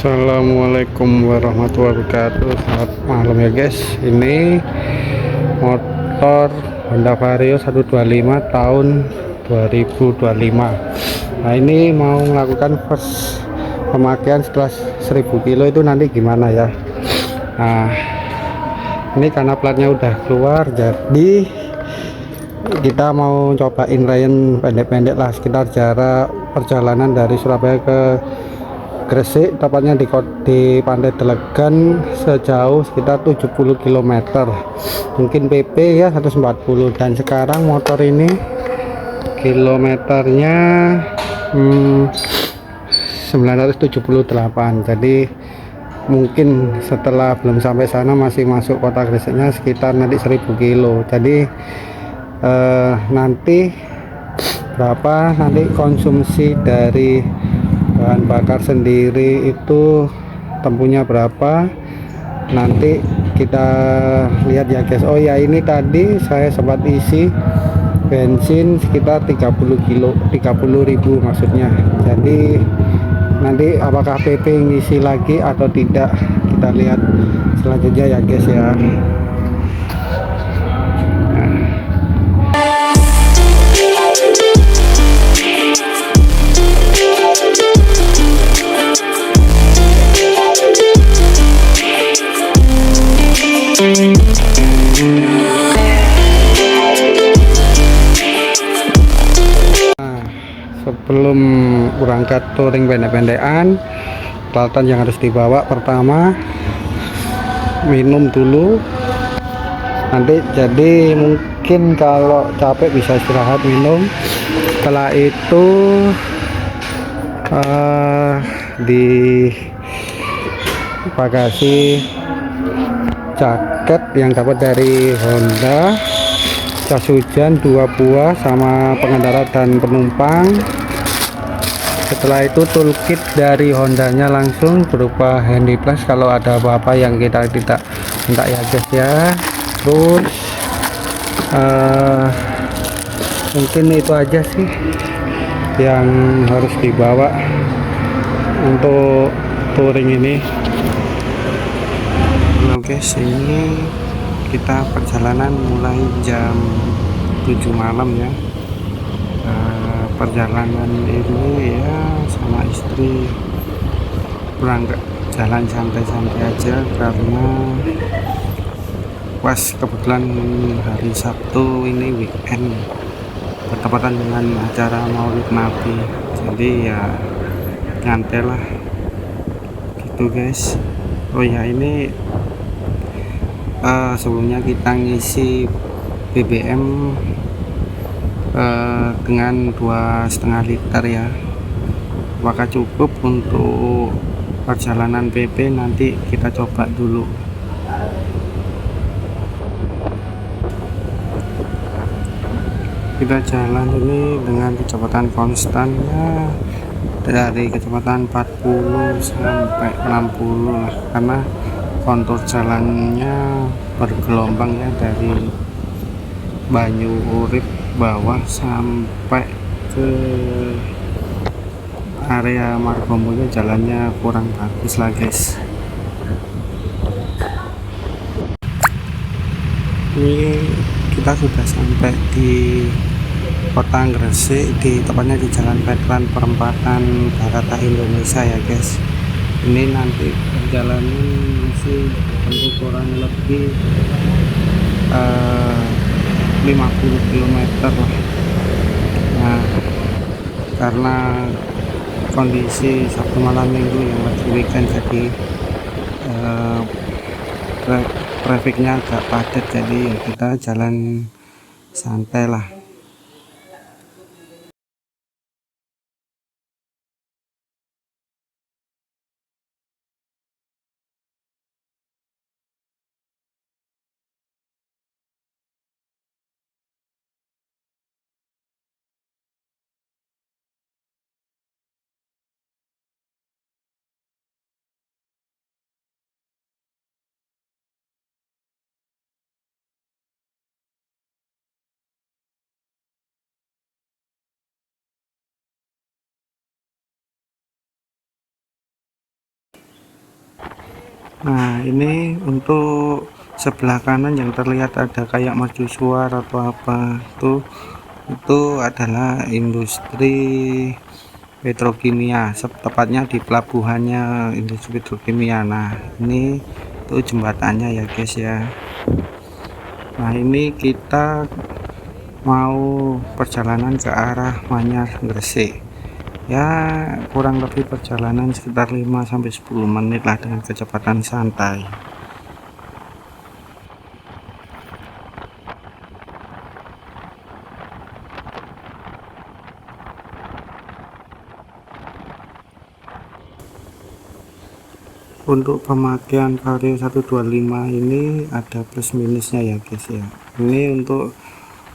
Assalamualaikum warahmatullahi wabarakatuh. Selamat malam ya guys. Ini motor Honda Vario 125 tahun 2025. Nah ini mau melakukan first pemakaian setelah 1000 kilo itu nanti gimana ya. Nah ini karena platnya udah keluar, jadi kita mau cobain rayyan pendek-pendek lah, sekitar jarak perjalanan dari Surabaya ke Gresik, tepatnya di Pantai Delegan, sejauh sekitar 70 km, mungkin PP ya 140. Dan sekarang motor ini kilometernya 978, jadi mungkin setelah belum sampai sana masih masuk kota Gresiknya sekitar nanti 1000 kilo. Jadi nanti berapa nanti konsumsi dari bahan bakar sendiri itu tempuhnya berapa, nanti kita lihat ya guys. Oh ya, ini tadi saya sempat isi bensin sekitar 30.000 maksudnya. Jadi nanti apakah PP ngisi lagi atau tidak, kita lihat selanjutnya ya guys ya. Sebelum berangkat touring pendek-pendekan, peralatan yang harus dibawa pertama minum dulu nanti, jadi mungkin kalau capek bisa istirahat minum. Setelah itu di bagasi jaket yang dapat dari Honda, jas hujan 2 buah sama pengendara dan penumpang. Setelah itu toolkit dari Hondanya langsung berupa handy plus kalau ada apa-apa yang kita tidak minta ya guys ya. Terus mungkin itu aja sih yang harus dibawa untuk touring ini. Halo guys, ini kita perjalanan mulai jam 7 malam ya. Perjalanan ini ya sama istri berangkat jalan santai-santai aja, karena pas kebetulan hari Sabtu ini weekend bertepatan dengan acara Maulid Nabi, jadi ya nyantai lah gitu guys. Oh ya, ini sebelumnya kita ngisi BBM dengan 2,5 liter ya. Apakah cukup untuk perjalanan PP, nanti kita coba dulu. Kita jalan ini dengan kecepatan konstannya dari kecepatan 40 sampai 60 lah, karena kontur jalannya bergelombang ya, dari Banyu Urip bawah sampai ke area Margomulyo jalannya kurang bagus lah guys. Ini kita sudah sampai di kota Gresik, tepatnya di Jalan Veteran perempatan Barata Indonesia ya guys. Ini nanti perjalanan masih untuk kurang lebih 50 km lah. Nah, karena kondisi Sabtu malam minggu yang lagi weekend, jadi trafiknya agak padat, jadi ya kita jalan santai lah. Nah, ini untuk sebelah kanan yang terlihat ada kayak mercusuar atau apa itu adalah industri petrokimia, tepatnya di pelabuhannya industri petrokimia. Nah, ini tuh jembatannya ya guys ya. Nah, ini kita mau perjalanan ke arah Manyar Gresik. Ya, kurang lebih perjalanan sekitar 5-10 menit lah dengan kecepatan santai. Untuk pemakaian Vario 125 ini ada plus minusnya ya guys ya. Ini untuk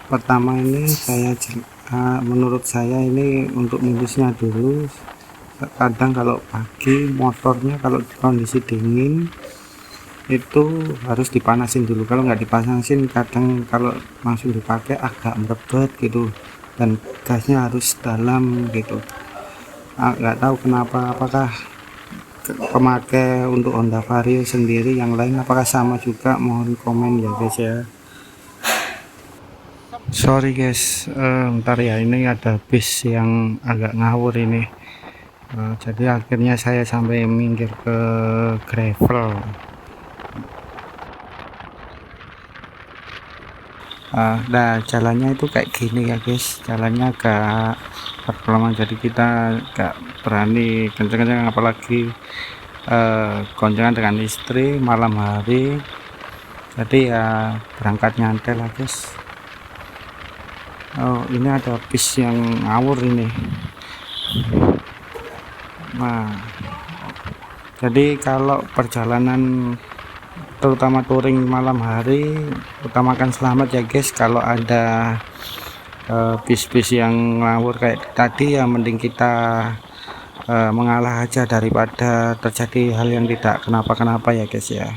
pertama ini menurut saya ini untuk minusnya dulu. Kadang kalau pagi motornya kalau kondisi dingin itu harus dipanasin dulu. Kalau nggak dipanasin kadang kalau langsung dipakai agak merebet gitu, dan gasnya harus dalam gitu. Nggak tahu kenapa, apakah pemakai untuk Honda Vario sendiri yang lain apakah sama juga, mohon komen ya guys ya. Sorry guys, ntar ya, ini ada bis yang agak ngawur ini. Jadi akhirnya saya sampai minggir ke gravel. Nah, jalannya itu kayak gini ya guys, jalannya agak berkelemahan, jadi kita gak berani kenceng-kenceng, apalagi goncengan dengan istri malam hari, jadi ya berangkat nyantai lah guys. Oh, ini ada bis yang ngawur ini. Nah, jadi kalau perjalanan terutama touring malam hari, utamakan selamat ya guys. Kalau ada bis-bis yang ngawur kayak tadi ya mending kita mengalah aja daripada terjadi hal yang tidak kenapa-kenapa ya guys ya.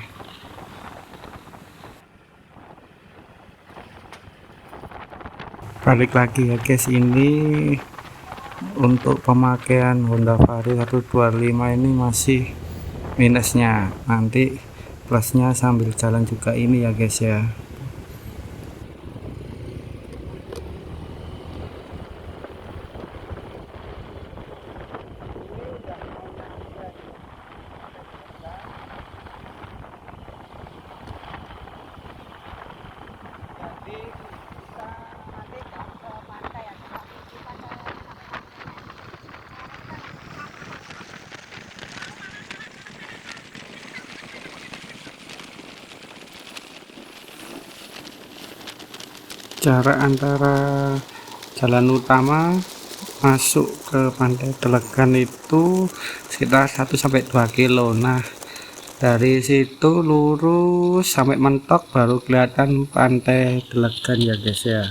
Balik lagi ya guys, ini untuk pemakaian Honda Vario 125 ini masih minusnya, nanti plusnya sambil jalan juga ini ya guys ya. Jarak antara jalan utama masuk ke Pantai Delegan itu sekitar 1-2 kilo. Nah, dari situ lurus sampai mentok baru kelihatan Pantai Delegan ya guys ya.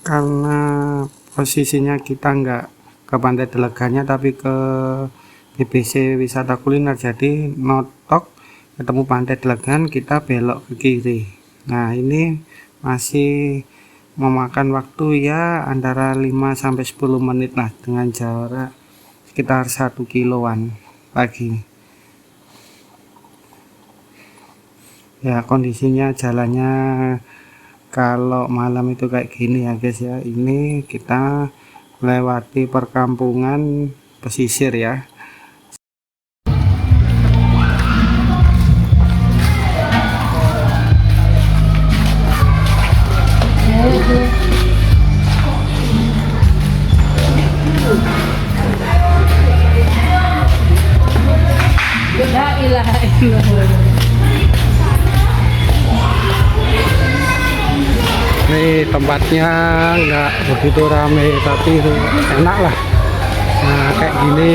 Karena posisinya kita nggak ke Pantai Delegannya tapi ke BBC wisata kuliner, jadi notok ketemu Pantai Delegan kita belok ke kiri. Nah, ini masih memakan waktu ya antara 5-10 menit lah dengan jarak sekitar 1 kiloan lagi. Ya, kondisinya jalannya kalau malam itu kayak gini ya guys ya. Ini kita melewati perkampungan pesisir ya. La ilaha illallah. Ini tempatnya nggak begitu rame tapi enak lah. Nah, kayak gini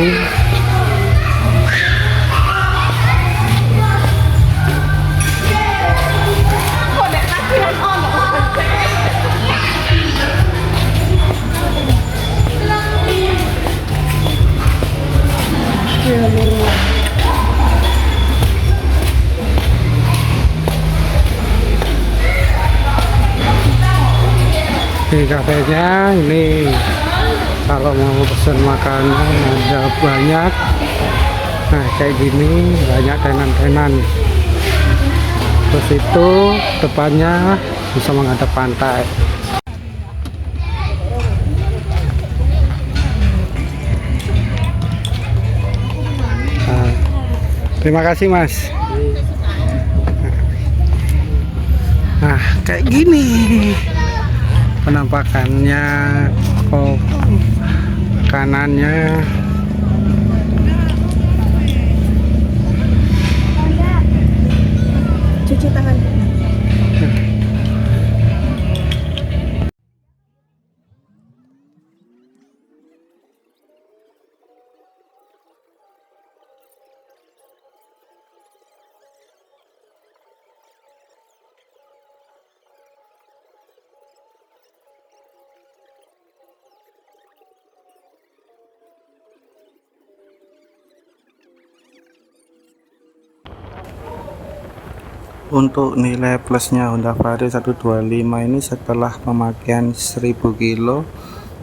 di kafenya ini kalau mau pesan makanan ada banyak. Nah kayak gini banyak tenan-tenan. Terus itu depannya bisa menghadap pantai. Nah, terima kasih Mas. Nah kayak gini penampakannya, kok makanannya. Cuci tangan. Untuk nilai plusnya Honda Vario 125 ini setelah pemakaian 1000 kilo,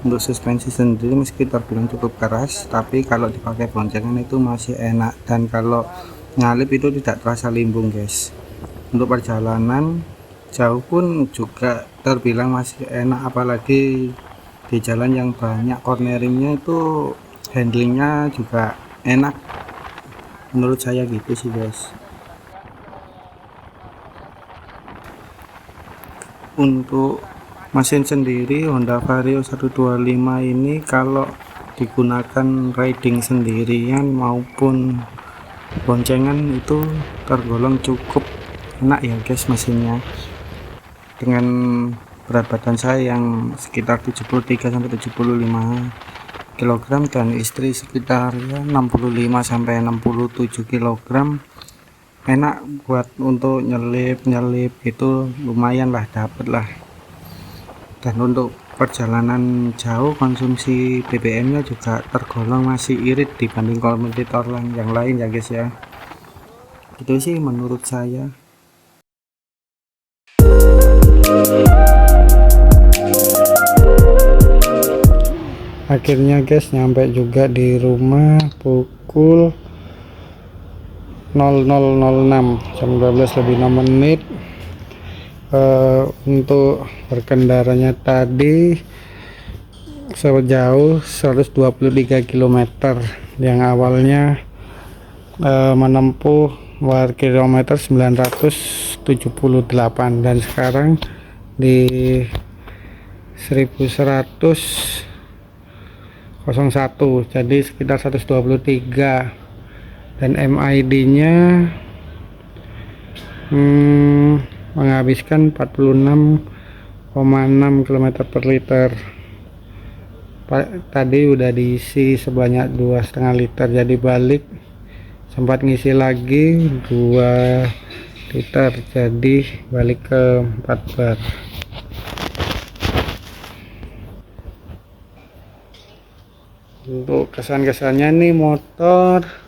untuk suspensi sendiri meski terbilang cukup keras, tapi kalau dipakai boncengan itu masih enak, dan kalau nyalip itu tidak terasa limbung guys. Untuk perjalanan jauh pun juga terbilang masih enak, apalagi di jalan yang banyak corneringnya, itu handlingnya juga enak menurut saya gitu sih guys. Untuk mesin sendiri Honda Vario 125 ini kalau digunakan riding sendirian maupun boncengan itu tergolong cukup enak ya guys mesinnya. Dengan berat badan saya yang sekitar 73-75 kg dan istri sekitar 65-67 kg, enak buat untuk nyelip itu, lumayan lah, dapet lah. Dan untuk perjalanan jauh konsumsi BBM nya juga tergolong masih irit dibanding kompetitor yang lain ya guys ya. Itu sih menurut saya. Akhirnya guys nyampe juga di rumah pukul 00.06, jam 12:06. Untuk berkendaranya tadi sejauh 123 km, yang awalnya menempuh kilometer 978 dan sekarang di 1101, jadi sekitar 123. Dan MID nya menghabiskan 46,6 km per liter. Tadi udah diisi sebanyak 2,5 liter, jadi balik sempat ngisi lagi 2 liter, jadi balik ke 4 bar. Untuk kesan-kesannya nih, motor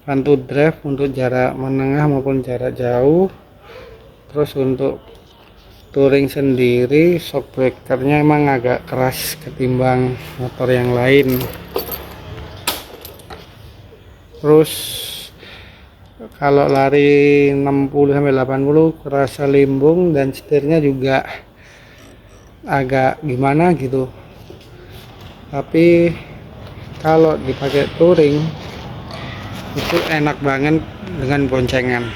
bantu drive untuk jarak menengah maupun jarak jauh. Terus untuk touring sendiri, shock breakernya emang agak keras ketimbang motor yang lain. Terus kalau lari 60-80 kerasa limbung, dan setirnya juga agak gimana gitu. Tapi kalau dipakai touring itu enak banget dengan boncengan.